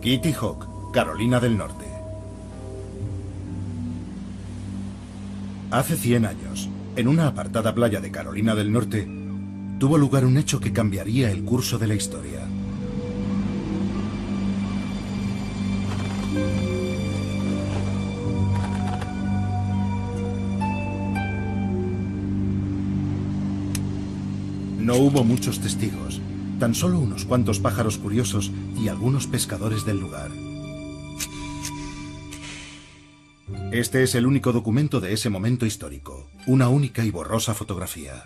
Kitty Hawk, Carolina del Norte. Hace 100 años, en una apartada playa de Carolina del Norte, tuvo lugar un hecho que cambiaría el curso de la historia. No hubo muchos testigos, tan solo unos cuantos pájaros curiosos y algunos pescadores del lugar. Este es el único documento de ese momento histórico, una única y borrosa fotografía.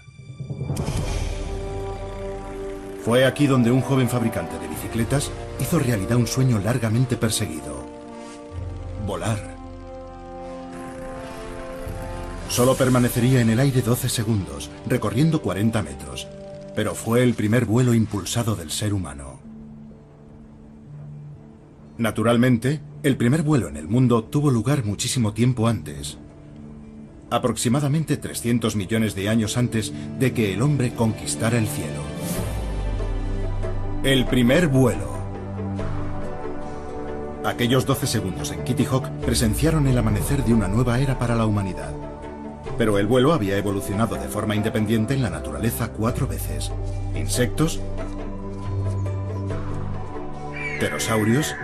Fue aquí donde un joven fabricante de bicicletas hizo realidad un sueño largamente perseguido: volar. Solo permanecería en el aire 12 segundos, recorriendo 40 metros, pero fue el primer vuelo impulsado del ser humano. Naturalmente, el primer vuelo en el mundo tuvo lugar muchísimo tiempo antes, aproximadamente 300 millones de años antes de que el hombre conquistara el cielo. El primer vuelo. Aquellos 12 segundos en Kitty Hawk presenciaron el amanecer de una nueva era para la humanidad. Pero el vuelo había evolucionado de forma independiente en la naturaleza 4 veces. Insectos, pterosaurios,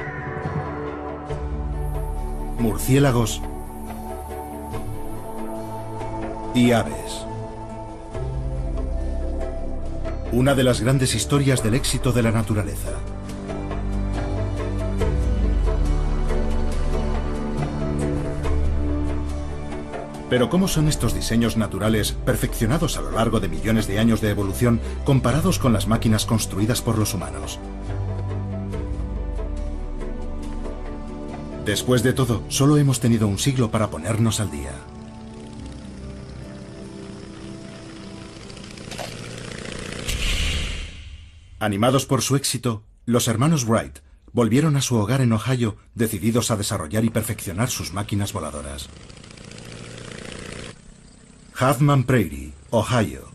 murciélagos y aves. Una de las grandes historias del éxito de la naturaleza. Pero ¿cómo son estos diseños naturales perfeccionados a lo largo de millones de años de evolución comparados con las máquinas construidas por los humanos? Después de todo, solo hemos tenido un siglo para ponernos al día. Animados por su éxito, los hermanos Wright volvieron a su hogar en Ohio, decididos a desarrollar y perfeccionar sus máquinas voladoras. Huffman Prairie, Ohio.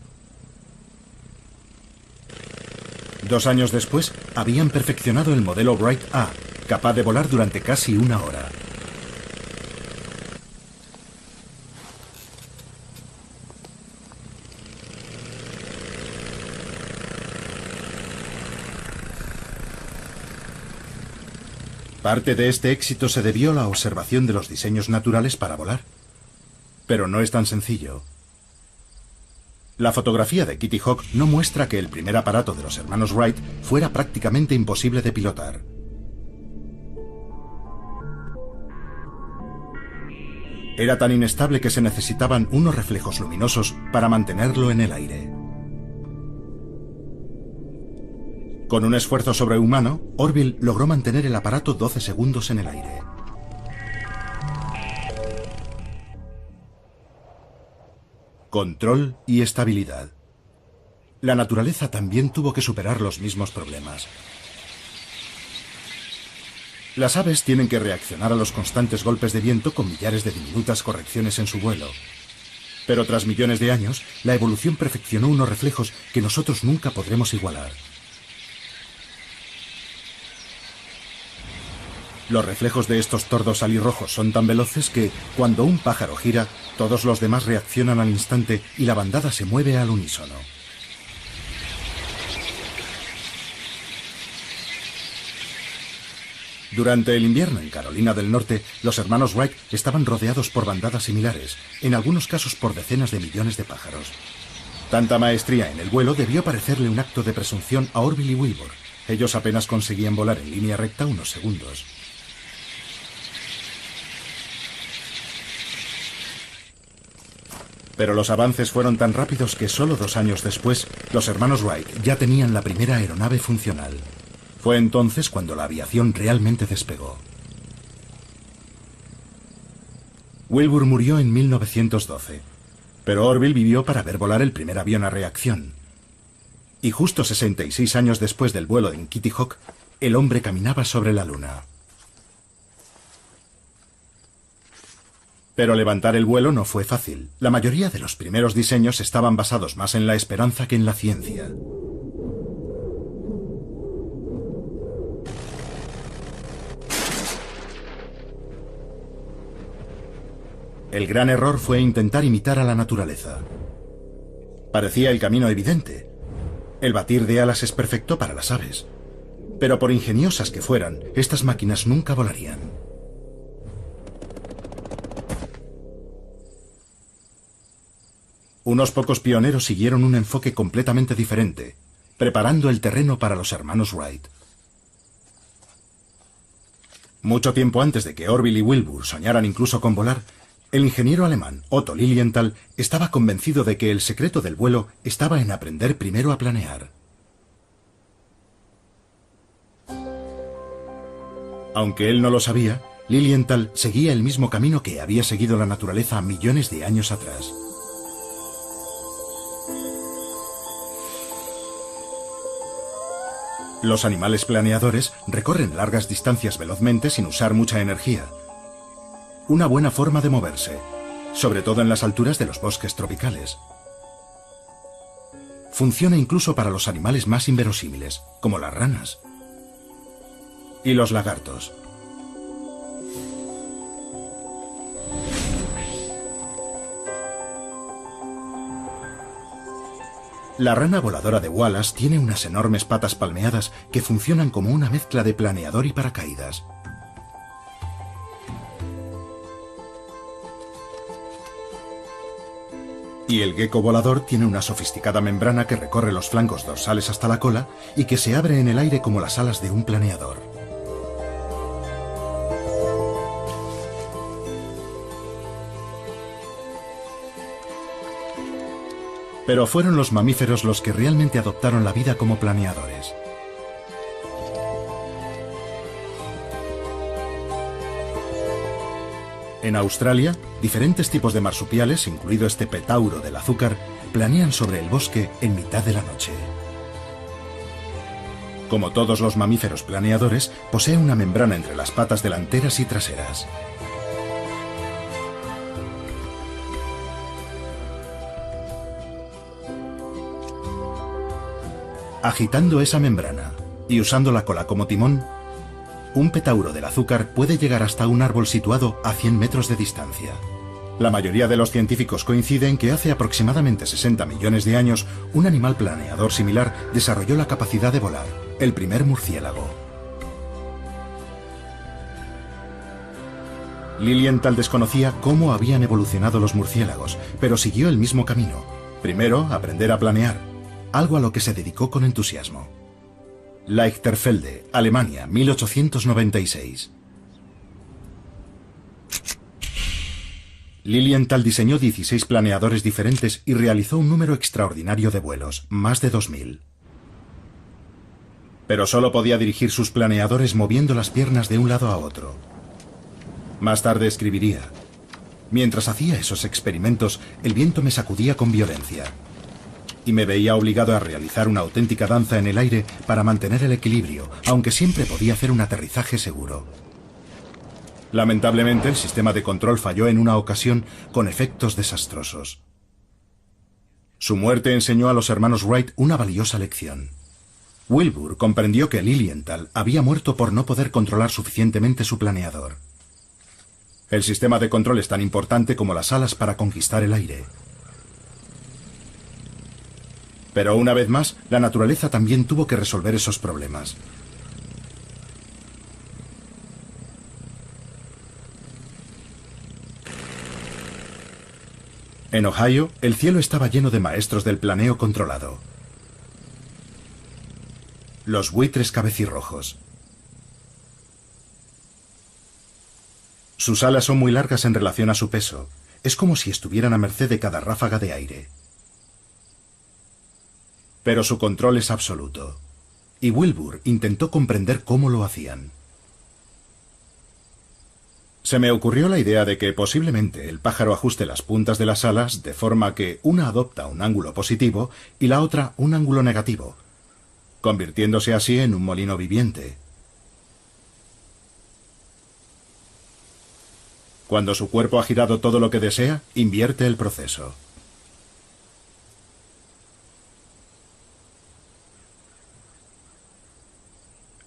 2 años después, habían perfeccionado el modelo Wright A, capaz de volar durante casi 1 hora. Parte de este éxito se debió a la observación de los diseños naturales para volar. Pero no es tan sencillo. La fotografía de Kitty Hawk no muestra que el primer aparato de los hermanos Wright fuera prácticamente imposible de pilotar. Era tan inestable que se necesitaban unos reflejos luminosos para mantenerlo en el aire. Con un esfuerzo sobrehumano, Orville logró mantener el aparato 12 segundos en el aire. Control y estabilidad. La naturaleza también tuvo que superar los mismos problemas. Las aves tienen que reaccionar a los constantes golpes de viento con millares de diminutas correcciones en su vuelo. Pero tras millones de años, la evolución perfeccionó unos reflejos que nosotros nunca podremos igualar. Los reflejos de estos tordos alirrojos son tan veloces que, cuando un pájaro gira, todos los demás reaccionan al instante y la bandada se mueve al unísono. Durante el invierno en Carolina del Norte, los hermanos Wright estaban rodeados por bandadas similares, en algunos casos por decenas de millones de pájaros. Tanta maestría en el vuelo debió parecerle un acto de presunción a Orville y Wilbur. Ellos apenas conseguían volar en línea recta unos segundos. Pero los avances fueron tan rápidos que solo 2 años después, los hermanos Wright ya tenían la primera aeronave funcional. Fue entonces cuando la aviación realmente despegó. Wilbur murió en 1912, pero Orville vivió para ver volar el primer avión a reacción. Y justo 66 años después del vuelo en Kitty Hawk, el hombre caminaba sobre la luna. Pero levantar el vuelo no fue fácil. La mayoría de los primeros diseños estaban basados más en la esperanza que en la ciencia. El gran error fue intentar imitar a la naturaleza. Parecía el camino evidente. El batir de alas es perfecto para las aves. Pero por ingeniosas que fueran, estas máquinas nunca volarían. Unos pocos pioneros siguieron un enfoque completamente diferente, preparando el terreno para los hermanos Wright. Mucho tiempo antes de que Orville y Wilbur soñaran incluso con volar, el ingeniero alemán Otto Lilienthal estaba convencido de que el secreto del vuelo estaba en aprender primero a planear. Aunque él no lo sabía, Lilienthal seguía el mismo camino que había seguido la naturaleza millones de años atrás. Los animales planeadores recorren largas distancias velozmente sin usar mucha energía. Una buena forma de moverse, sobre todo en las alturas de los bosques tropicales. Funciona incluso para los animales más inverosímiles, como las ranas y los lagartos. La rana voladora de Wallace tiene unas enormes patas palmeadas que funcionan como una mezcla de planeador y paracaídas. Y el gecko volador tiene una sofisticada membrana que recorre los flancos dorsales hasta la cola y que se abre en el aire como las alas de un planeador. Pero fueron los mamíferos los que realmente adoptaron la vida como planeadores. En Australia, diferentes tipos de marsupiales, incluido este petauro del azúcar, planean sobre el bosque en mitad de la noche. Como todos los mamíferos planeadores, posee una membrana entre las patas delanteras y traseras. Agitando esa membrana y usando la cola como timón, un petauro del azúcar puede llegar hasta un árbol situado a 100 metros de distancia. La mayoría de los científicos coinciden que hace aproximadamente 60 millones de años, un animal planeador similar desarrolló la capacidad de volar, el primer murciélago. Lilienthal desconocía cómo habían evolucionado los murciélagos, pero siguió el mismo camino. Primero, aprender a planear, algo a lo que se dedicó con entusiasmo. Lichterfelde, Alemania, 1896. Lilienthal diseñó 16 planeadores diferentes y realizó un número extraordinario de vuelos, más de 2000. Pero solo podía dirigir sus planeadores moviendo las piernas de un lado a otro. Más tarde escribiría: mientras hacía esos experimentos, el viento me sacudía con violencia y me veía obligado a realizar una auténtica danza en el aire para mantener el equilibrio, aunque siempre podía hacer un aterrizaje seguro. Lamentablemente, el sistema de control falló en una ocasión con efectos desastrosos. Su muerte enseñó a los hermanos Wright una valiosa lección. Wilbur comprendió que Lilienthal había muerto por no poder controlar suficientemente su planeador. El sistema de control es tan importante como las alas para conquistar el aire. Pero una vez más, la naturaleza también tuvo que resolver esos problemas. En Ohio, el cielo estaba lleno de maestros del planeo controlado. Los buitres cabecirrojos. Sus alas son muy largas en relación a su peso. Es como si estuvieran a merced de cada ráfaga de aire. Pero su control es absoluto. Y Wilbur intentó comprender cómo lo hacían. Se me ocurrió la idea de que posiblemente el pájaro ajuste las puntas de las alas de forma que una adopta un ángulo positivo y la otra un ángulo negativo, convirtiéndose así en un molino viviente. Cuando su cuerpo ha girado todo lo que desea, invierte el proceso.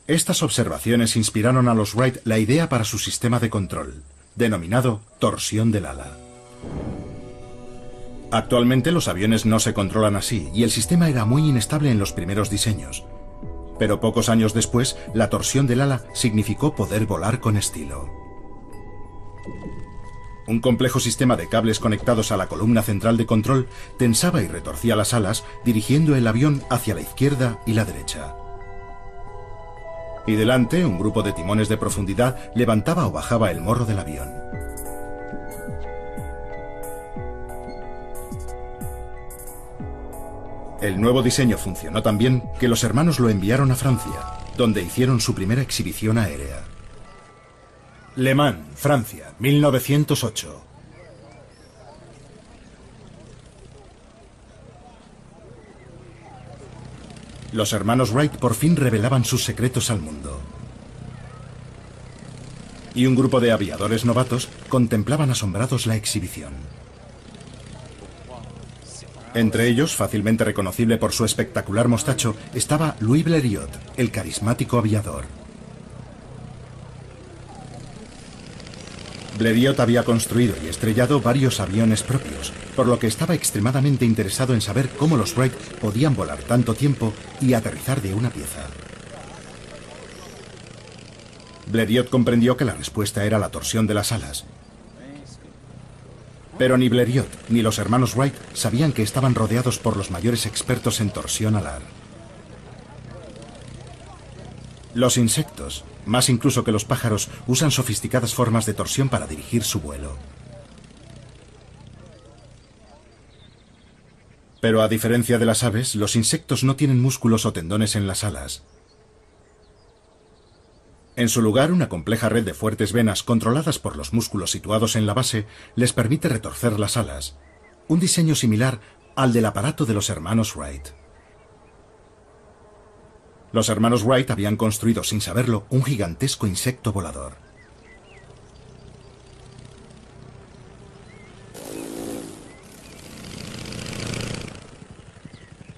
Estas observaciones inspiraron a los Wright la idea para su sistema de control, denominado torsión del ala. Actualmente los aviones no se controlan así y el sistema era muy inestable en los primeros diseños. Pero pocos años después, la torsión del ala significó poder volar con estilo. Un complejo sistema de cables conectados a la columna central de control tensaba y retorcía las alas, dirigiendo el avión hacia la izquierda y la derecha. Y delante, un grupo de timones de profundidad levantaba o bajaba el morro del avión. El nuevo diseño funcionó tan bien que los hermanos lo enviaron a Francia, donde hicieron su primera exhibición aérea. Le Mans, Francia, 1908. Los hermanos Wright por fin revelaban sus secretos al mundo. Y un grupo de aviadores novatos contemplaban asombrados la exhibición. Entre ellos, fácilmente reconocible por su espectacular mostacho, estaba Louis Blériot, el carismático aviador. Blériot había construido y estrellado varios aviones propios, por lo que estaba extremadamente interesado en saber cómo los Wright podían volar tanto tiempo y aterrizar de una pieza. Blériot comprendió que la respuesta era la torsión de las alas. Pero ni Blériot ni los hermanos Wright sabían que estaban rodeados por los mayores expertos en torsión alar. Los insectos, más incluso que los pájaros, usan sofisticadas formas de torsión para dirigir su vuelo. Pero a diferencia de las aves, los insectos no tienen músculos o tendones en las alas. En su lugar, una compleja red de fuertes venas controladas por los músculos situados en la base les permite retorcer las alas, un diseño similar al del aparato de los hermanos Wright. Los hermanos Wright habían construido, sin saberlo, un gigantesco insecto volador.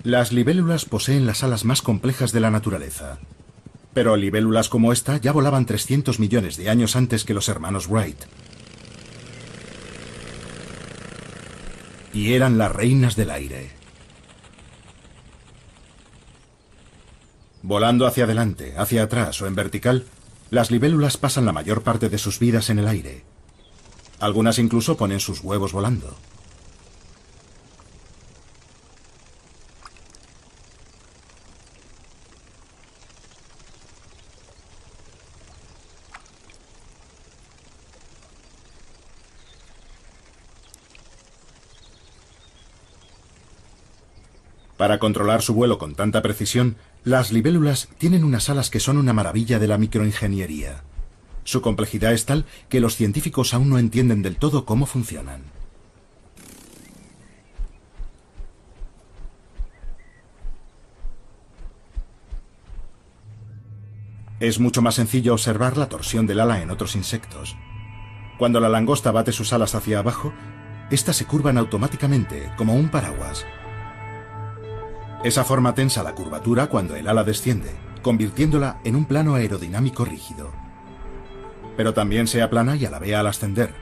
Las libélulas poseen las alas más complejas de la naturaleza. Pero libélulas como esta ya volaban 300 millones de años antes que los hermanos Wright. Y eran las reinas del aire. Volando hacia adelante, hacia atrás o en vertical, las libélulas pasan la mayor parte de sus vidas en el aire. Algunas incluso ponen sus huevos volando. Para controlar su vuelo con tanta precisión, las libélulas tienen unas alas que son una maravilla de la microingeniería. Su complejidad es tal que los científicos aún no entienden del todo cómo funcionan. Es mucho más sencillo observar la torsión del ala en otros insectos. Cuando la langosta bate sus alas hacia abajo, éstas se curvan automáticamente, como un paraguas. Esa forma tensa la curvatura cuando el ala desciende, convirtiéndola en un plano aerodinámico rígido. Pero también se aplana y alabea al ascender,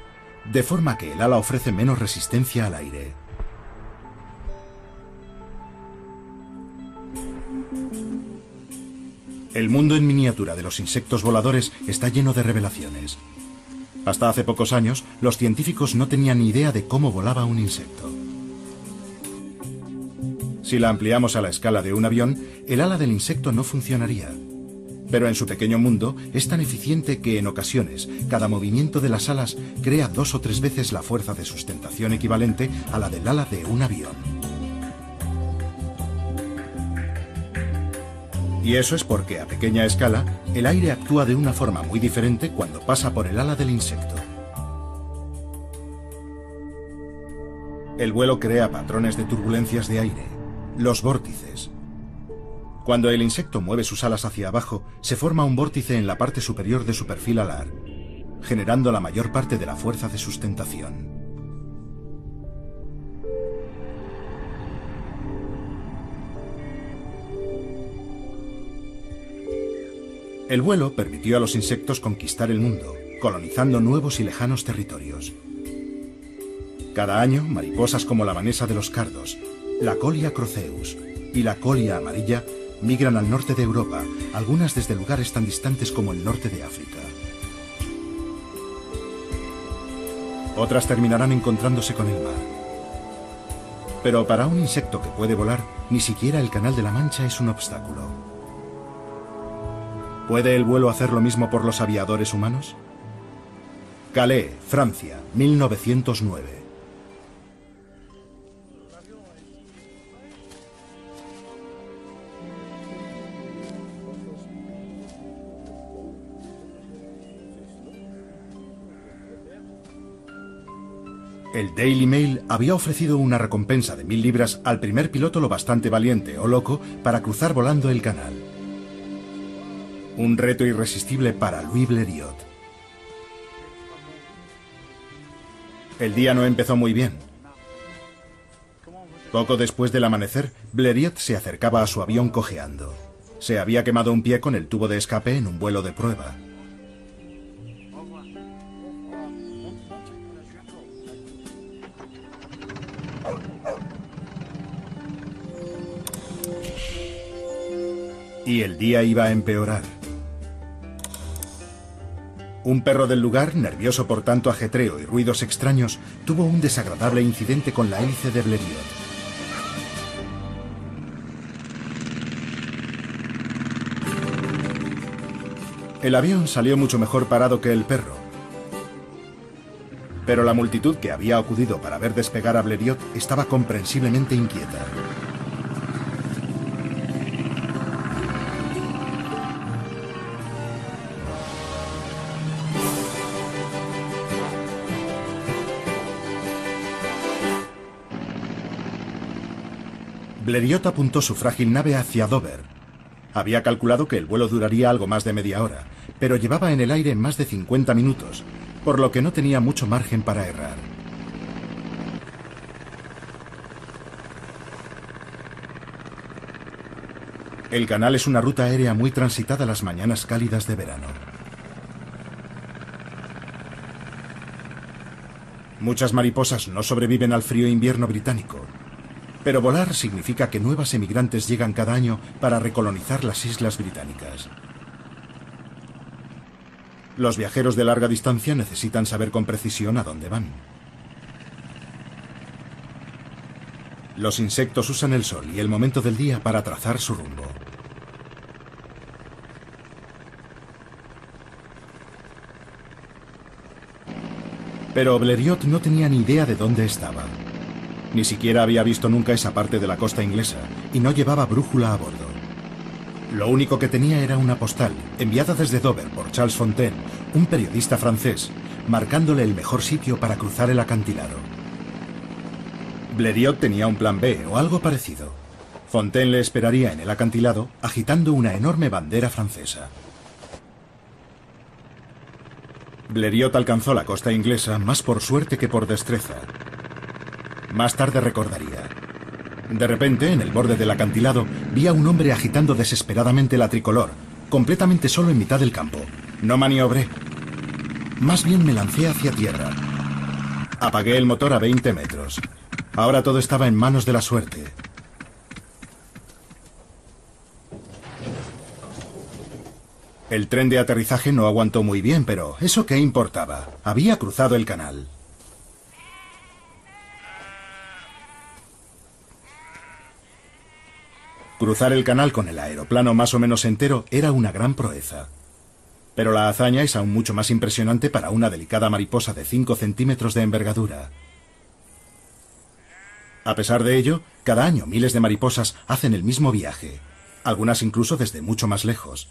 de forma que el ala ofrece menos resistencia al aire. El mundo en miniatura de los insectos voladores está lleno de revelaciones. Hasta hace pocos años, los científicos no tenían ni idea de cómo volaba un insecto. Si la ampliamos a la escala de un avión, el ala del insecto no funcionaría. Pero en su pequeño mundo es tan eficiente que en ocasiones cada movimiento de las alas crea 2 o 3 veces la fuerza de sustentación equivalente a la del ala de un avión. Y eso es porque a pequeña escala el aire actúa de una forma muy diferente cuando pasa por el ala del insecto. El vuelo crea patrones de turbulencias de aire, los vórtices. Cuando el insecto mueve sus alas hacia abajo, se forma un vórtice en la parte superior de su perfil alar, generando la mayor parte de la fuerza de sustentación. El vuelo permitió a los insectos conquistar el mundo, colonizando nuevos y lejanos territorios. Cada año, mariposas como la vanesa de los cardos, la Colia croceus y la colia amarilla migran al norte de Europa, algunas desde lugares tan distantes como el norte de África. Otras terminarán encontrándose con el mar. Pero para un insecto que puede volar, ni siquiera el Canal de la Mancha es un obstáculo. ¿Puede el vuelo hacer lo mismo por los aviadores humanos? Calais, Francia, 1909. El Daily Mail había ofrecido una recompensa de 1000 libras al primer piloto lo bastante valiente o loco para cruzar volando el canal. Un reto irresistible para Louis Blériot. El día no empezó muy bien. Poco después del amanecer, Blériot se acercaba a su avión cojeando. Se había quemado un pie con el tubo de escape en un vuelo de prueba. Y el día iba a empeorar. Un perro del lugar, nervioso por tanto ajetreo y ruidos extraños, tuvo un desagradable incidente con la hélice de Blériot. El avión salió mucho mejor parado que el perro. Pero la multitud que había acudido para ver despegar a Blériot estaba comprensiblemente inquieta. Blériot apuntó su frágil nave hacia Dover. Había calculado que el vuelo duraría algo más de media hora, pero llevaba en el aire más de 50 minutos, por lo que no tenía mucho margen para errar. El canal es una ruta aérea muy transitada las mañanas cálidas de verano. Muchas mariposas no sobreviven al frío invierno británico. Pero volar significa que nuevas emigrantes llegan cada año para recolonizar las islas británicas. Los viajeros de larga distancia necesitan saber con precisión a dónde van. Los insectos usan el sol y el momento del día para trazar su rumbo. Pero Blériot no tenía ni idea de dónde estaba. Ni siquiera había visto nunca esa parte de la costa inglesa y no llevaba brújula a bordo. Lo único que tenía era una postal, enviada desde Dover por Charles Fontaine, un periodista francés, marcándole el mejor sitio para cruzar el acantilado. Blériot tenía un plan B o algo parecido. Fontaine le esperaría en el acantilado, agitando una enorme bandera francesa. Blériot alcanzó la costa inglesa más por suerte que por destreza. Más tarde recordaría. De repente, en el borde del acantilado, vi a un hombre agitando desesperadamente la tricolor, completamente solo en mitad del campo. No maniobré. Más bien me lancé hacia tierra. Apagué el motor a 20 metros. Ahora todo estaba en manos de la suerte. El tren de aterrizaje no aguantó muy bien, pero ¿eso qué importaba? Había cruzado el canal. Cruzar el canal con el aeroplano más o menos entero era una gran proeza. Pero la hazaña es aún mucho más impresionante para una delicada mariposa de 5 centímetros de envergadura. A pesar de ello, cada año miles de mariposas hacen el mismo viaje, algunas incluso desde mucho más lejos.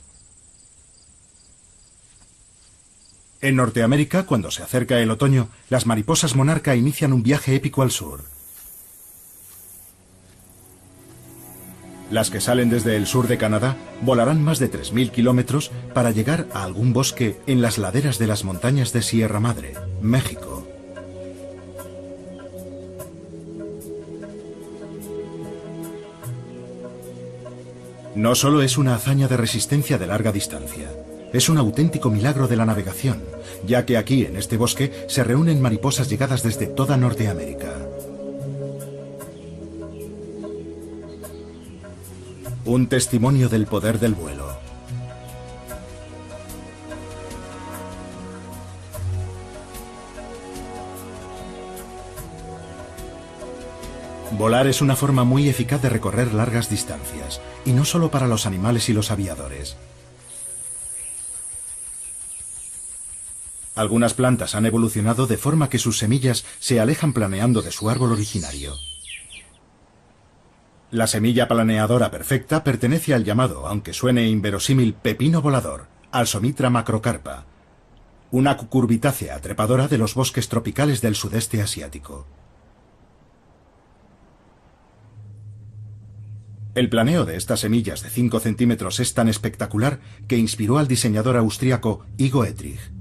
En Norteamérica, cuando se acerca el otoño, las mariposas monarca inician un viaje épico al sur. Las que salen desde el sur de Canadá volarán más de 3000 kilómetros para llegar a algún bosque en las laderas de las montañas de Sierra Madre, México. No solo es una hazaña de resistencia de larga distancia. es un auténtico milagro de la navegación, ya que aquí, en este bosque, se reúnen mariposas llegadas desde toda Norteamérica. Un testimonio del poder del vuelo. Volar es una forma muy eficaz de recorrer largas distancias, y no solo para los animales y los aviadores. Algunas plantas han evolucionado de forma que sus semillas se alejan planeando de su árbol originario. La semilla planeadora perfecta pertenece al llamado, aunque suene inverosímil, pepino volador, Alsomitra macrocarpa, una cucurbitácea trepadora de los bosques tropicales del sudeste asiático. El planeo de estas semillas de 5 centímetros es tan espectacular que inspiró al diseñador austríaco Igo Etrich.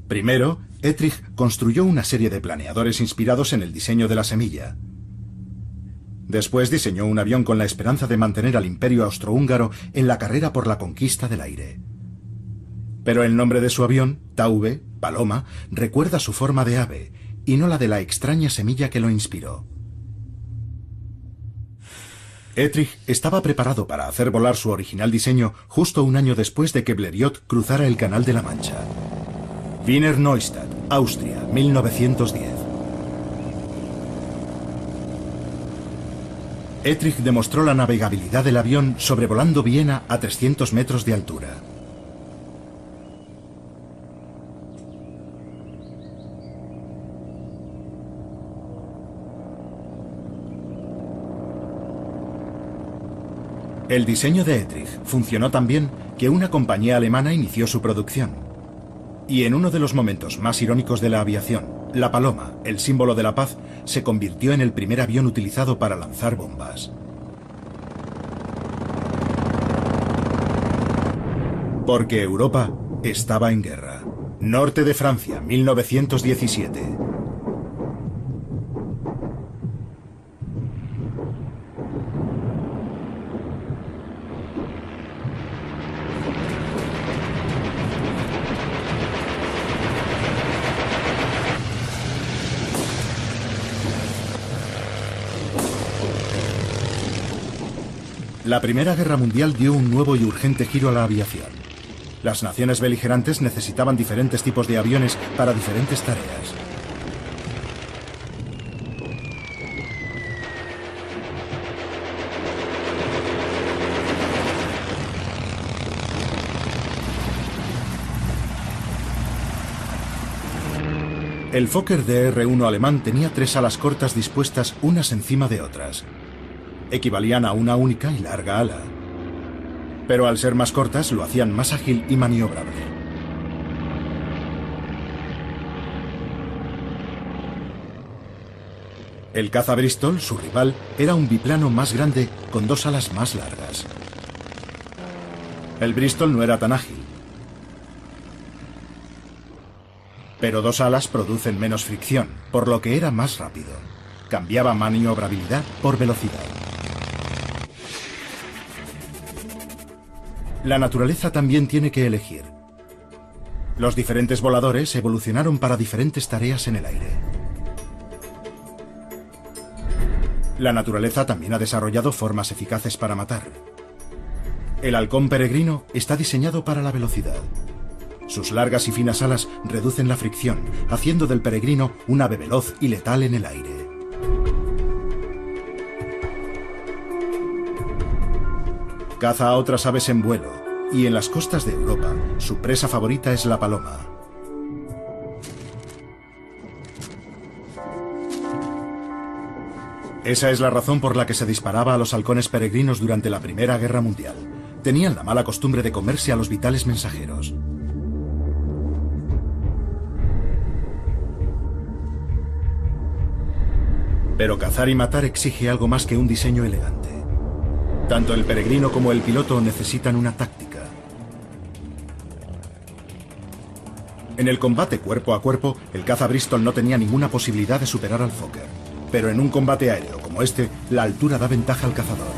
Primero, Etrich construyó una serie de planeadores inspirados en el diseño de la semilla. Después diseñó un avión con la esperanza de mantener al imperio austrohúngaro en la carrera por la conquista del aire. Pero el nombre de su avión, Taube, paloma, recuerda su forma de ave, y no la de la extraña semilla que lo inspiró. Etrich estaba preparado para hacer volar su original diseño justo un año después de que Blériot cruzara el Canal de la Mancha. Wiener Neustadt, Austria, 1910. Etrich demostró la navegabilidad del avión sobrevolando Viena a 300 metros de altura. El diseño de Etrich funcionó tan bien que una compañía alemana inició su producción. Y en uno de los momentos más irónicos de la aviación, la paloma, el símbolo de la paz, se convirtió en el primer avión utilizado para lanzar bombas. Porque Europa estaba en guerra. Norte de Francia, 1917. La Primera Guerra Mundial dio un nuevo y urgente giro a la aviación. Las naciones beligerantes necesitaban diferentes tipos de aviones para diferentes tareas. El Fokker DR-1 alemán tenía 3 alas cortas dispuestas unas encima de otras. Equivalían a una única y larga ala. Pero al ser más cortas lo hacían más ágil y maniobrable. El caza Bristol, su rival, era un biplano más grande con 2 alas más largas. El Bristol no era tan ágil. Pero 2 alas producen menos fricción, por lo que era más rápido. Cambiaba maniobrabilidad por velocidad. La naturaleza también tiene que elegir. Los diferentes voladores evolucionaron para diferentes tareas en el aire. La naturaleza también ha desarrollado formas eficaces para matar. El halcón peregrino está diseñado para la velocidad. Sus largas y finas alas reducen la fricción, haciendo del peregrino un ave veloz y letal en el aire. Caza a otras aves en vuelo, y en las costas de Europa, su presa favorita es la paloma. Esa es la razón por la que se disparaba a los halcones peregrinos durante la Primera Guerra Mundial. Tenían la mala costumbre de comerse a los vitales mensajeros. Pero cazar y matar exige algo más que un diseño elegante. Tanto el peregrino como el piloto necesitan una táctica. En el combate cuerpo a cuerpo, el caza Bristol no tenía ninguna posibilidad de superar al Fokker. Pero en un combate aéreo como como este, la altura da ventaja al cazador.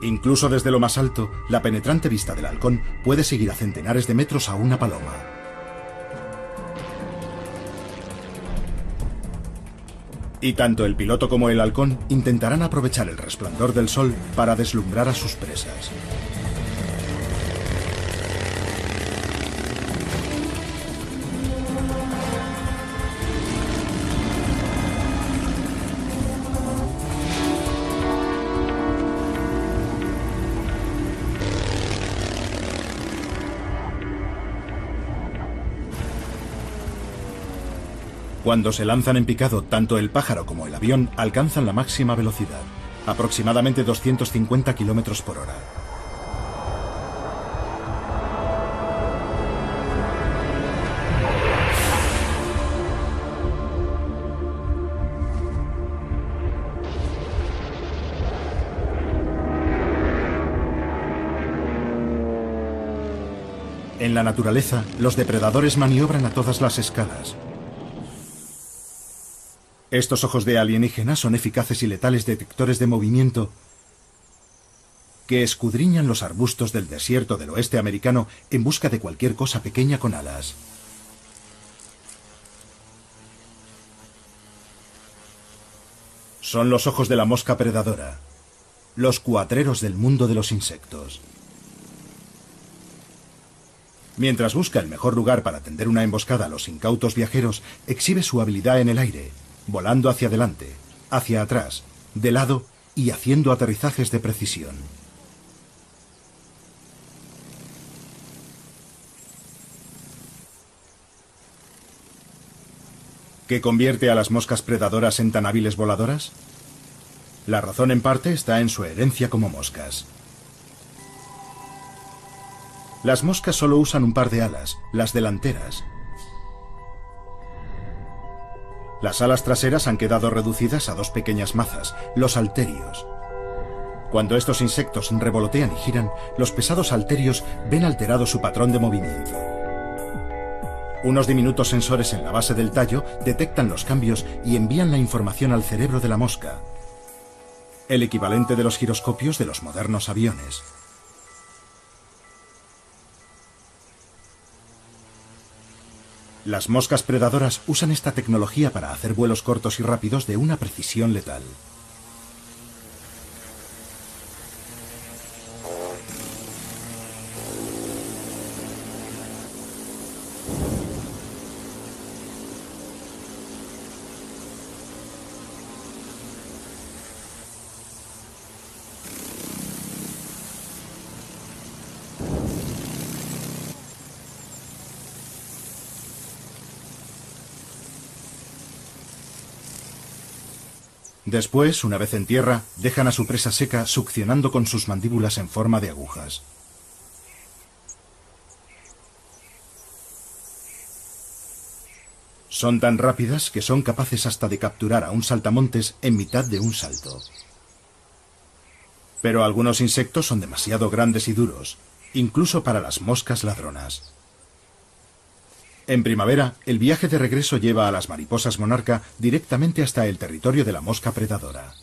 Incluso desde lo más alto, la penetrante vista del halcón puede seguir a centenares de metros a una paloma. Y tanto el piloto como el halcón intentarán aprovechar el resplandor del sol para deslumbrar a sus presas. Cuando se lanzan en picado, tanto el pájaro como el avión alcanzan la máxima velocidad, aproximadamente 250 km por hora. En la naturaleza, los depredadores maniobran a todas las escalas. Estos ojos de alienígena son eficaces y letales detectores de movimiento que escudriñan los arbustos del desierto del oeste americano en busca de cualquier cosa pequeña con alas. Son los ojos de la mosca predadora, los cuatreros del mundo de los insectos. Mientras busca el mejor lugar para tender una emboscada a los incautos viajeros, exhibe su habilidad en el aire, volando hacia adelante, hacia atrás, de lado y haciendo aterrizajes de precisión. ¿Qué convierte a las moscas predadoras en tan hábiles voladoras? La razón en parte está en su herencia como moscas. Las moscas solo usan un par de alas, las delanteras. Las alas traseras han quedado reducidas a dos pequeñas mazas, los halterios. Cuando estos insectos revolotean y giran, los pesados halterios ven alterado su patrón de movimiento. Unos diminutos sensores en la base del tallo detectan los cambios y envían la información al cerebro de la mosca, el equivalente de los giroscopios de los modernos aviones. Las moscas predadoras usan esta tecnología para hacer vuelos cortos y rápidos de una precisión letal. Después, una vez en tierra, dejan a su presa seca succionando con sus mandíbulas en forma de agujas. Son tan rápidas que son capaces hasta de capturar a un saltamontes en mitad de un salto. Pero algunos insectos son demasiado grandes y duros, incluso para las moscas ladronas. En primavera, el viaje de regreso lleva a las mariposas monarca directamente hasta el territorio de la mosca predadora.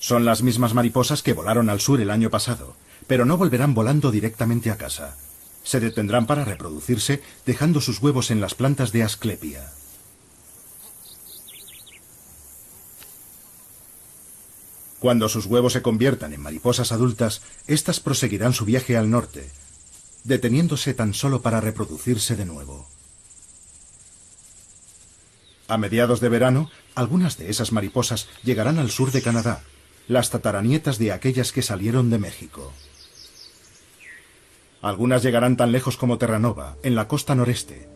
Son las mismas mariposas que volaron al sur el año pasado, pero no volverán volando directamente a casa. Se detendrán para reproducirse, dejando sus huevos en las plantas de Asclepia. Cuando sus huevos se conviertan en mariposas adultas, éstas proseguirán su viaje al norte, deteniéndose tan solo para reproducirse de nuevo. A mediados de verano, algunas de esas mariposas llegarán al sur de Canadá, las tataranietas de aquellas que salieron de México. Algunas llegarán tan lejos como Terranova, en la costa noreste.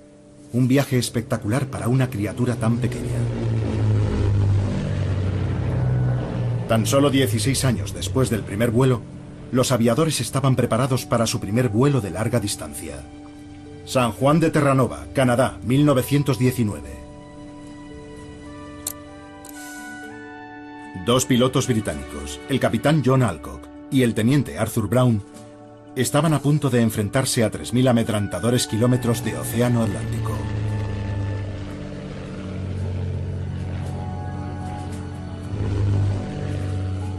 Un viaje espectacular para una criatura tan pequeña. Tan solo 16 años después del primer vuelo, los aviadores estaban preparados para su primer vuelo de larga distancia. San Juan de Terranova, Canadá, 1919. Dos pilotos británicos, el capitán John Alcock y el teniente Arthur Brown, estaban a punto de enfrentarse a 3.000 ametralladores kilómetros de océano Atlántico.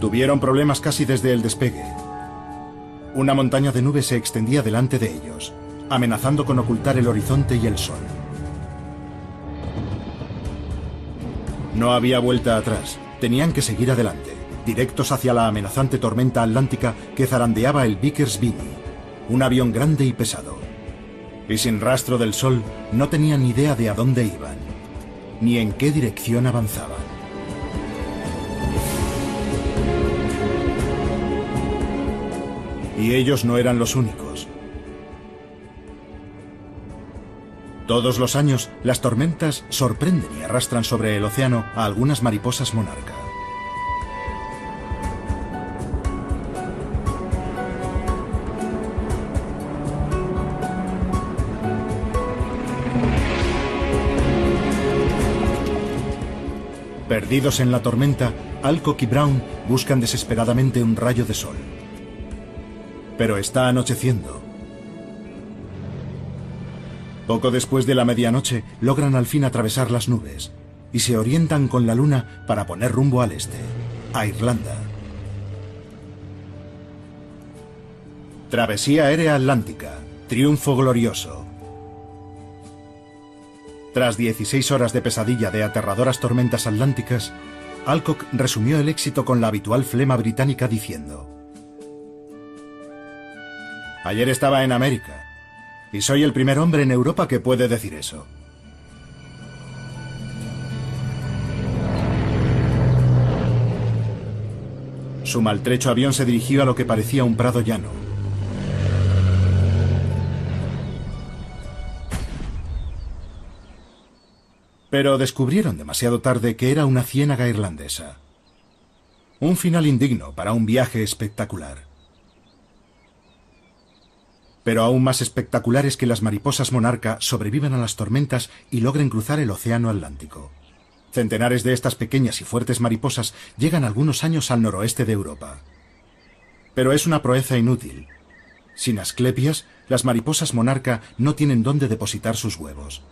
Tuvieron problemas casi desde el despegue. Una montaña de nubes se extendía delante de ellos, amenazando con ocultar el horizonte y el sol. No había vuelta atrás. Tenían que seguir adelante, directos hacia la amenazante tormenta atlántica que zarandeaba el Vickers Vinny, un avión grande y pesado. Y sin rastro del sol, no tenían ni idea de a dónde iban, ni en qué dirección avanzaban. Y ellos no eran los únicos. Todos los años, las tormentas sorprenden y arrastran sobre el océano a algunas mariposas monarca. Perdidos en la tormenta, Alcock y Brown buscan desesperadamente un rayo de sol. Pero está anocheciendo. Poco después de la medianoche, logran al fin atravesar las nubes y se orientan con la luna para poner rumbo al este, a Irlanda. Travesía aérea atlántica, triunfo glorioso. Tras 16 horas de pesadilla de aterradoras tormentas atlánticas, Alcock resumió el éxito con la habitual flema británica diciendo: ayer estaba en América, y soy el primer hombre en Europa que puede decir eso. Su maltrecho avión se dirigió a lo que parecía un prado llano. Pero descubrieron demasiado tarde que era una ciénaga irlandesa. Un final indigno para un viaje espectacular. Pero aún más espectacular es que las mariposas monarca sobrevivan a las tormentas y logren cruzar el océano Atlántico. Centenares de estas pequeñas y fuertes mariposas llegan algunos años al noroeste de Europa. Pero es una proeza inútil. Sin asclepias, las mariposas monarca no tienen dónde depositar sus huevos.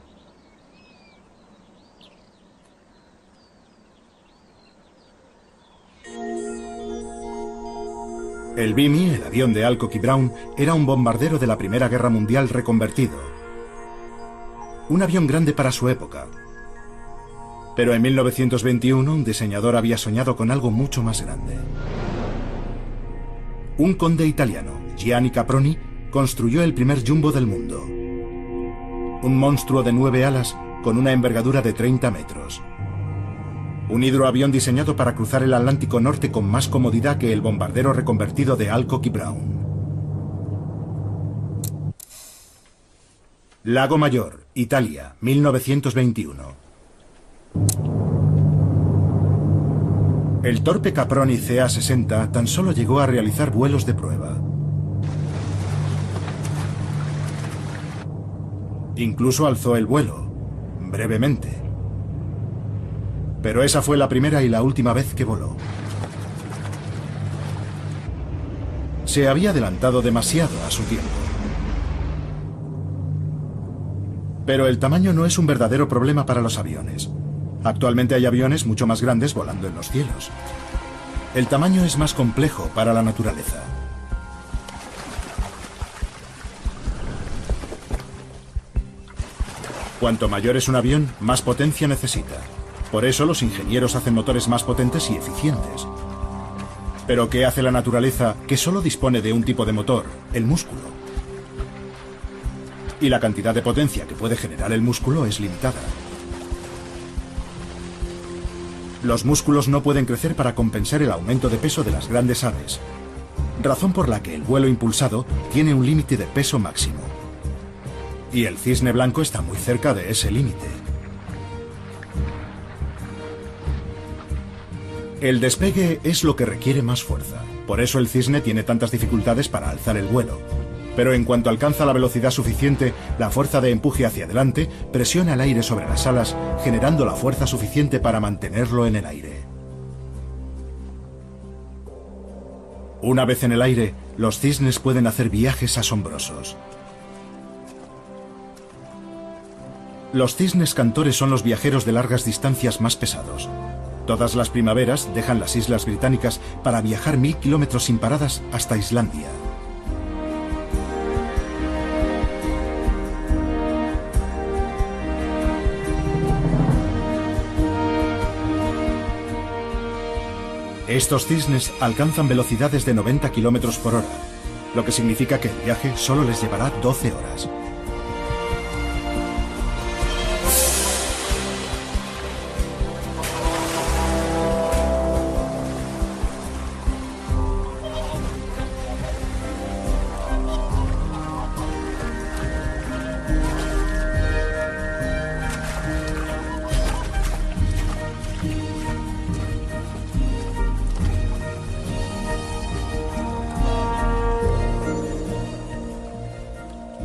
El Vimy, el avión de Alcock y Brown, era un bombardero de la Primera Guerra Mundial reconvertido. Un avión grande para su época. Pero en 1921 un diseñador había soñado con algo mucho más grande. Un conde italiano, Gianni Caproni, construyó el primer jumbo del mundo. Un monstruo de 9 alas con una envergadura de 30 metros. Un hidroavión diseñado para cruzar el Atlántico Norte con más comodidad que el bombardero reconvertido de Alcock y Brown. Lago Mayor, Italia, 1921. El torpe Caproni CA-60 tan solo llegó a realizar vuelos de prueba. Incluso alzó el vuelo, brevemente. Pero esa fue la primera y la última vez que voló. Se había adelantado demasiado a su tiempo. Pero el tamaño no es un verdadero problema para los aviones. Actualmente hay aviones mucho más grandes volando en los cielos. El tamaño es más complejo para la naturaleza. Cuanto mayor es un avión, más potencia necesita. Por eso los ingenieros hacen motores más potentes y eficientes. Pero ¿qué hace la naturaleza que solo dispone de un tipo de motor, el músculo? Y la cantidad de potencia que puede generar el músculo es limitada. Los músculos no pueden crecer para compensar el aumento de peso de las grandes aves, razón por la que el vuelo impulsado tiene un límite de peso máximo. Y el cisne blanco está muy cerca de ese límite. El despegue es lo que requiere más fuerza. Por eso el cisne tiene tantas dificultades para alzar el vuelo. Pero en cuanto alcanza la velocidad suficiente, la fuerza de empuje hacia adelante presiona el aire sobre las alas, generando la fuerza suficiente para mantenerlo en el aire. Una vez en el aire, los cisnes pueden hacer viajes asombrosos. Los cisnes cantores son los viajeros de largas distancias más pesados. Todas las primaveras dejan las islas británicas para viajar 1000 kilómetros sin paradas hasta Islandia. Estos cisnes alcanzan velocidades de 90 kilómetros por hora, lo que significa que el viaje solo les llevará 12 horas.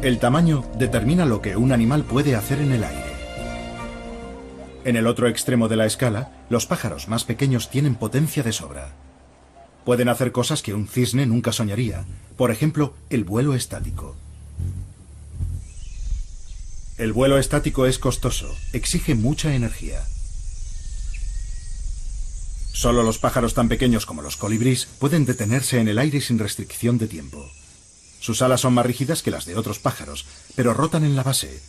El tamaño determina lo que un animal puede hacer en el aire. En el otro extremo de la escala, los pájaros más pequeños tienen potencia de sobra. Pueden hacer cosas que un cisne nunca soñaría, por ejemplo, el vuelo estático. El vuelo estático es costoso, exige mucha energía. Solo los pájaros tan pequeños como los colibríes pueden detenerse en el aire sin restricción de tiempo. Sus alas son más rígidas que las de otros pájaros, pero rotan en la base,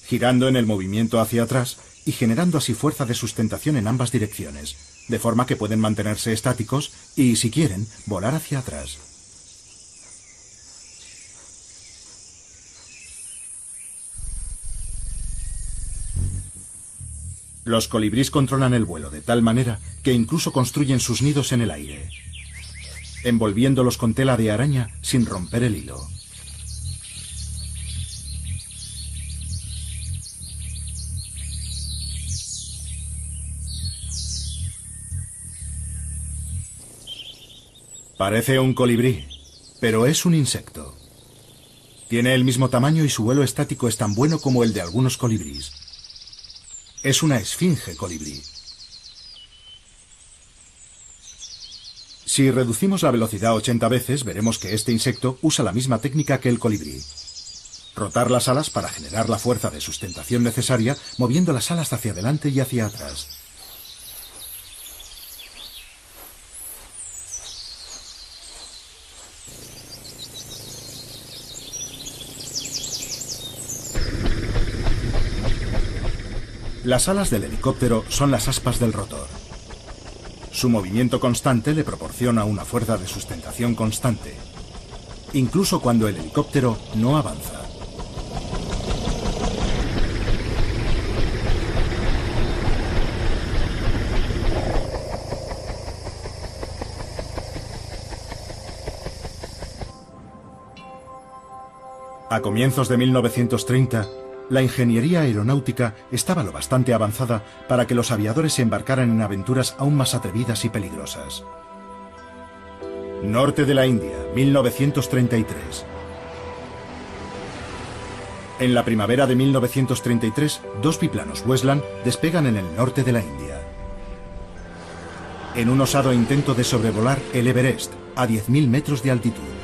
girando en el movimiento hacia atrás y generando así fuerza de sustentación en ambas direcciones, de forma que pueden mantenerse estáticos y, si quieren, volar hacia atrás. Los colibríes controlan el vuelo de tal manera que incluso construyen sus nidos en el aire, envolviéndolos con tela de araña sin romper el hilo. Parece un colibrí, pero es un insecto. Tiene el mismo tamaño y su vuelo estático es tan bueno como el de algunos colibríes. Es una esfinge colibrí. Si reducimos la velocidad 80 veces, veremos que este insecto usa la misma técnica que el colibrí. Rotar las alas para generar la fuerza de sustentación necesaria, moviendo las alas hacia adelante y hacia atrás. Las alas del helicóptero son las aspas del rotor. Su movimiento constante le proporciona una fuerza de sustentación constante, incluso cuando el helicóptero no avanza. A comienzos de 1930, la ingeniería aeronáutica estaba lo bastante avanzada para que los aviadores se embarcaran en aventuras aún más atrevidas y peligrosas. Norte de la India, 1933. En la primavera de 1933, dos biplanos Westland despegan en el norte de la India. En un osado intento de sobrevolar el Everest, a 10.000 metros de altitud.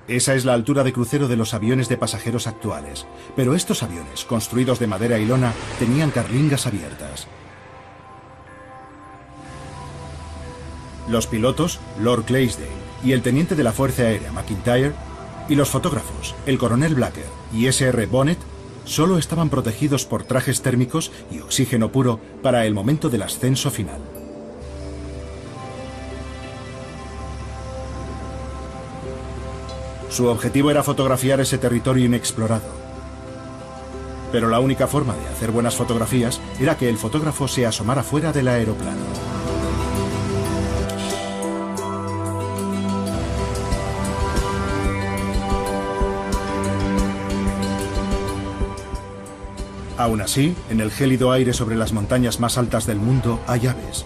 Esa es la altura de crucero de los aviones de pasajeros actuales, pero estos aviones, construidos de madera y lona, tenían carlingas abiertas. Los pilotos, Lord Clydesdale y el teniente de la Fuerza Aérea McIntyre, y los fotógrafos, el coronel Blacker y S.R. Bonnet, solo estaban protegidos por trajes térmicos y oxígeno puro para el momento del ascenso final. Su objetivo era fotografiar ese territorio inexplorado. Pero la única forma de hacer buenas fotografías era que el fotógrafo se asomara fuera del aeroplano. Aún así, en el gélido aire sobre las montañas más altas del mundo hay aves.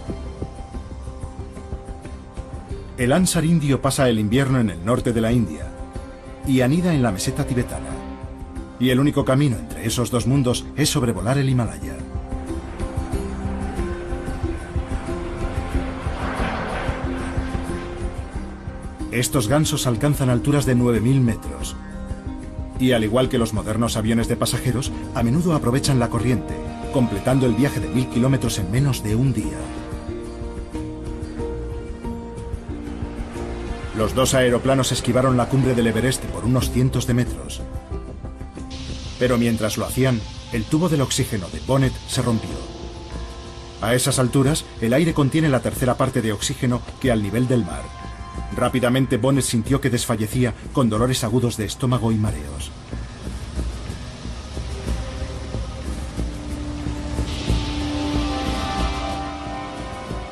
El ánsar indio pasa el invierno en el norte de la India y anida en la meseta tibetana. Y el único camino entre esos dos mundos es sobrevolar el Himalaya. Estos gansos alcanzan alturas de 9.000 metros. Y al igual que los modernos aviones de pasajeros, a menudo aprovechan la corriente, completando el viaje de 1000 kilómetros en menos de un día. Los dos aeroplanos esquivaron la cumbre del Everest por unos cientos de metros. Pero mientras lo hacían, el tubo del oxígeno de Bonnet se rompió. A esas alturas, el aire contiene la tercera parte de oxígeno que al nivel del mar. Rápidamente Bonnet sintió que desfallecía con dolores agudos de estómago y mareos.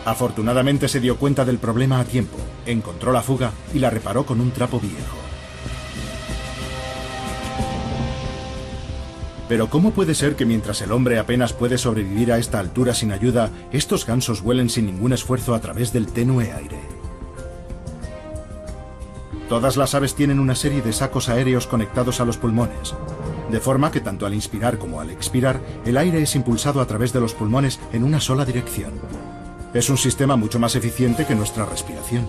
Afortunadamente se dio cuenta del problema a tiempo, encontró la fuga y la reparó con un trapo viejo. Pero ¿cómo puede ser que mientras el hombre apenas puede sobrevivir a esta altura sin ayuda, estos gansos vuelen sin ningún esfuerzo a través del tenue aire? Todas las aves tienen una serie de sacos aéreos conectados a los pulmones, de forma que tanto al inspirar como al expirar, el aire es impulsado a través de los pulmones en una sola dirección. Es un sistema mucho más eficiente que nuestra respiración.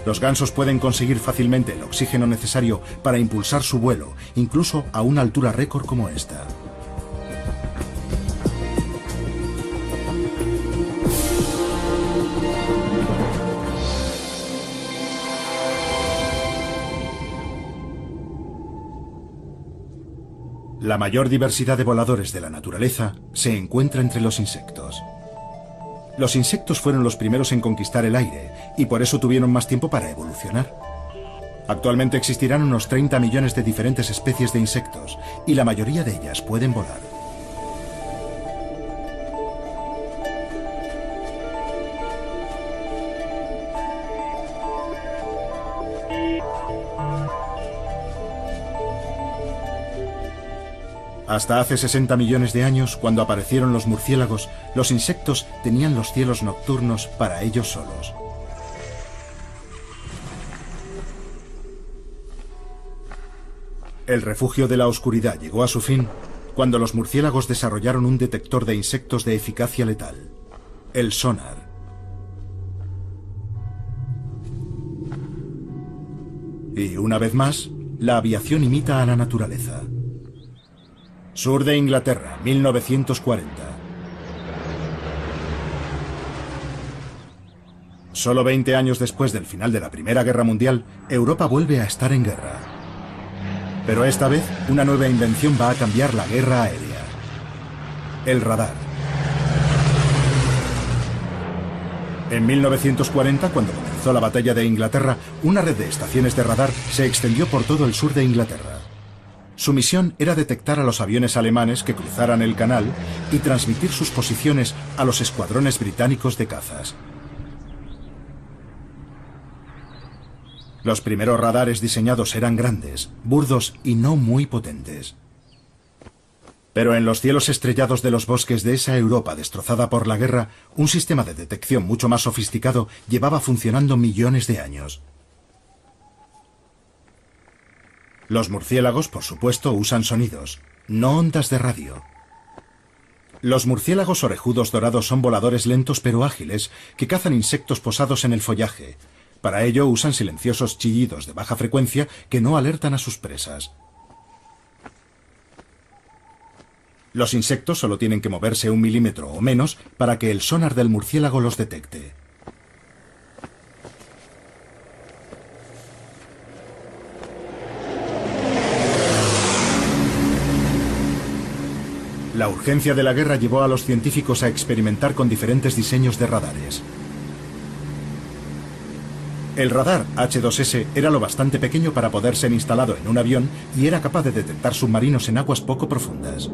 Los gansos pueden conseguir fácilmente el oxígeno necesario para impulsar su vuelo, incluso a una altura récord como esta. La mayor diversidad de voladores de la naturaleza se encuentra entre los insectos. Los insectos fueron los primeros en conquistar el aire y por eso tuvieron más tiempo para evolucionar. Actualmente existirán unos 30 millones de diferentes especies de insectos y la mayoría de ellas pueden volar. Hasta hace 60 millones de años, cuando aparecieron los murciélagos, los insectos tenían los cielos nocturnos para ellos solos. El refugio de la oscuridad llegó a su fin cuando los murciélagos desarrollaron un detector de insectos de eficacia letal, el sonar. Y una vez más, la aviación imita a la naturaleza. Sur de Inglaterra, 1940. Solo 20 años después del final de la Primera Guerra Mundial, Europa vuelve a estar en guerra. Pero esta vez, una nueva invención va a cambiar la guerra aérea: el radar. En 1940, cuando comenzó la batalla de Inglaterra, una red de estaciones de radar se extendió por todo el sur de Inglaterra. Su misión era detectar a los aviones alemanes que cruzaran el canal y transmitir sus posiciones a los escuadrones británicos de cazas. Los primeros radares diseñados eran grandes, burdos y no muy potentes. Pero en los cielos estrellados de los bosques de esa Europa destrozada por la guerra, un sistema de detección mucho más sofisticado llevaba funcionando millones de años. Los murciélagos, por supuesto, usan sonidos, no ondas de radio. Los murciélagos orejudos dorados son voladores lentos pero ágiles que cazan insectos posados en el follaje. Para ello usan silenciosos chillidos de baja frecuencia que no alertan a sus presas. Los insectos solo tienen que moverse 1 milímetro o menos para que el sonar del murciélago los detecte. La urgencia de la guerra llevó a los científicos a experimentar con diferentes diseños de radares. El radar H2S era lo bastante pequeño para poder ser instalado en un avión y era capaz de detectar submarinos en aguas poco profundas.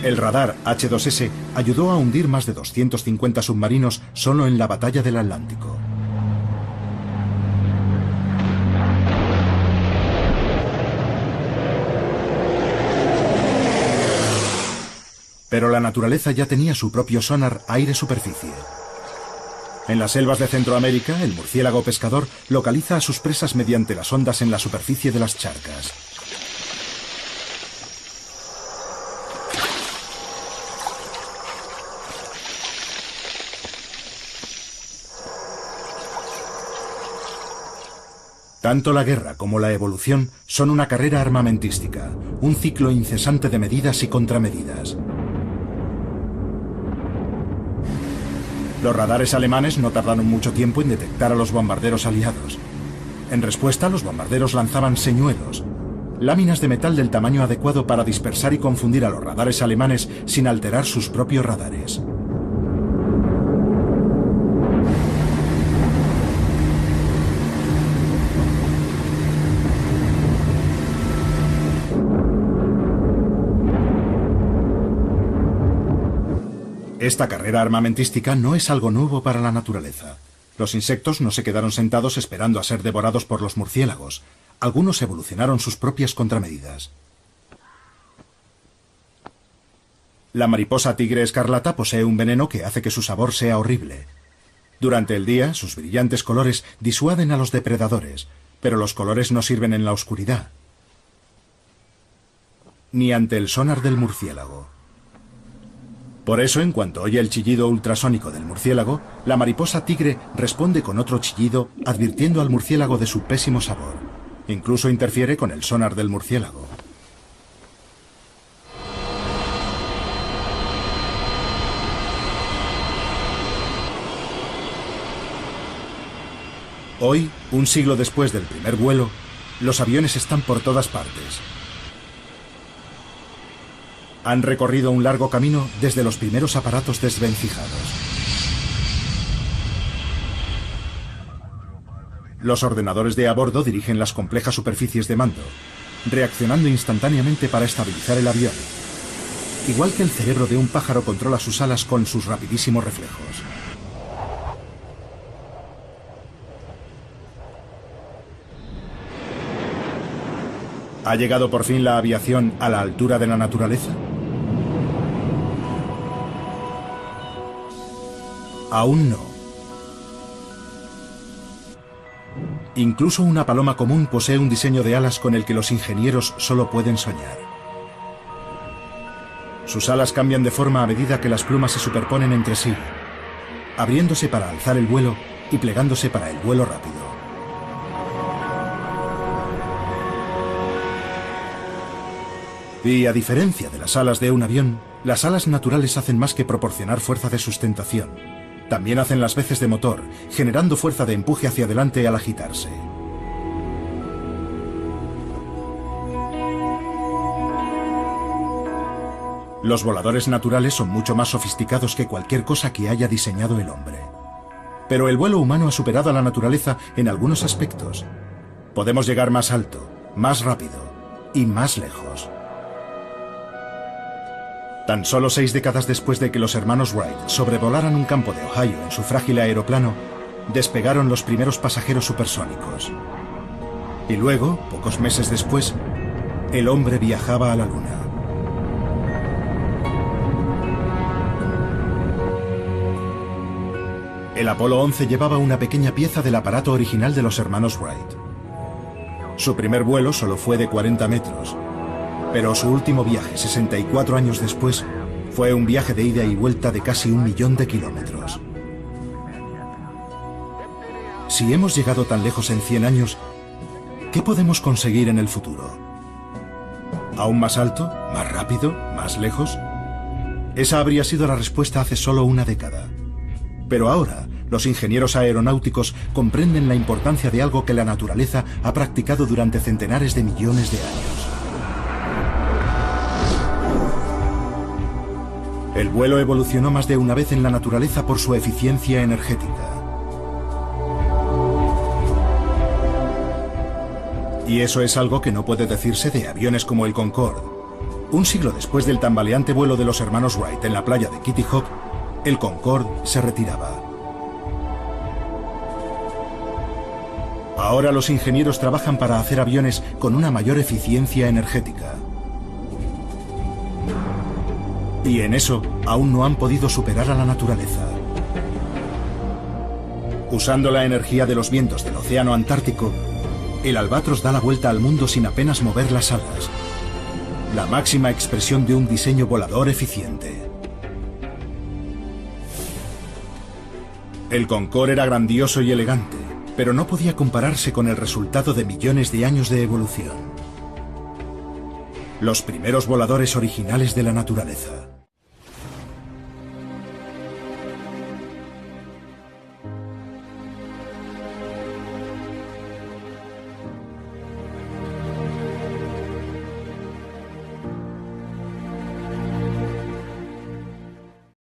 El radar H2S ayudó a hundir más de 250 submarinos solo en la batalla del Atlántico. Pero la naturaleza ya tenía su propio sonar aire-superficie. En las selvas de Centroamérica, el murciélago pescador localiza a sus presas mediante las ondas en la superficie de las charcas. Tanto la guerra como la evolución son una carrera armamentística, un ciclo incesante de medidas y contramedidas. Los radares alemanes no tardaron mucho tiempo en detectar a los bombarderos aliados. En respuesta, los bombarderos lanzaban señuelos, láminas de metal del tamaño adecuado para dispersar y confundir a los radares alemanes sin alterar sus propios radares. Esta carrera armamentística no es algo nuevo para la naturaleza. Los insectos no se quedaron sentados esperando a ser devorados por los murciélagos. Algunos evolucionaron sus propias contramedidas. La mariposa tigre escarlata posee un veneno que hace que su sabor sea horrible. Durante el día, sus brillantes colores disuaden a los depredadores, pero los colores no sirven en la oscuridad, ni ante el sonar del murciélago. Por eso, en cuanto oye el chillido ultrasónico del murciélago, la mariposa tigre responde con otro chillido, advirtiendo al murciélago de su pésimo sabor. Incluso interfiere con el sonar del murciélago. Hoy, un siglo después del primer vuelo, los aviones están por todas partes. Han recorrido un largo camino desde los primeros aparatos desvencijados. Los ordenadores de a bordo dirigen las complejas superficies de mando, reaccionando instantáneamente para estabilizar el avión, igual que el cerebro de un pájaro controla sus alas con sus rapidísimos reflejos. ¿Ha llegado por fin la aviación a la altura de la naturaleza? Aún no. Incluso una paloma común posee un diseño de alas con el que los ingenieros solo pueden soñar. Sus alas cambian de forma a medida que las plumas se superponen entre sí, abriéndose para alzar el vuelo y plegándose para el vuelo rápido. Y a diferencia de las alas de un avión, las alas naturales hacen más que proporcionar fuerza de sustentación. También hacen las veces de motor, generando fuerza de empuje hacia adelante al agitarse. Los voladores naturales son mucho más sofisticados que cualquier cosa que haya diseñado el hombre. Pero el vuelo humano ha superado a la naturaleza en algunos aspectos. Podemos llegar más alto, más rápido y más lejos. Tan solo 6 décadas después de que los hermanos Wright sobrevolaran un campo de Ohio en su frágil aeroplano, despegaron los primeros pasajeros supersónicos. Y luego, pocos meses después, el hombre viajaba a la Luna. El Apolo 11 llevaba una pequeña pieza del aparato original de los hermanos Wright. Su primer vuelo solo fue de 40 metros. Pero su último viaje, 64 años después, fue un viaje de ida y vuelta de casi 1 millón de kilómetros. Si hemos llegado tan lejos en 100 años, ¿qué podemos conseguir en el futuro? ¿Aún más alto? ¿Más rápido? ¿Más lejos? Esa habría sido la respuesta hace solo una década. Pero ahora, los ingenieros aeronáuticos comprenden la importancia de algo que la naturaleza ha practicado durante centenares de millones de años. El vuelo evolucionó más de una vez en la naturaleza por su eficiencia energética. Y eso es algo que no puede decirse de aviones como el Concorde. Un siglo después del tambaleante vuelo de los hermanos Wright en la playa de Kitty Hawk, el Concorde se retiraba. Ahora los ingenieros trabajan para hacer aviones con una mayor eficiencia energética. Y en eso aún no han podido superar a la naturaleza. Usando la energía de los vientos del océano Antártico, el Albatros da la vuelta al mundo sin apenas mover las alas. La máxima expresión de un diseño volador eficiente. El Concorde era grandioso y elegante, pero no podía compararse con el resultado de millones de años de evolución. Los primeros voladores originales de la naturaleza.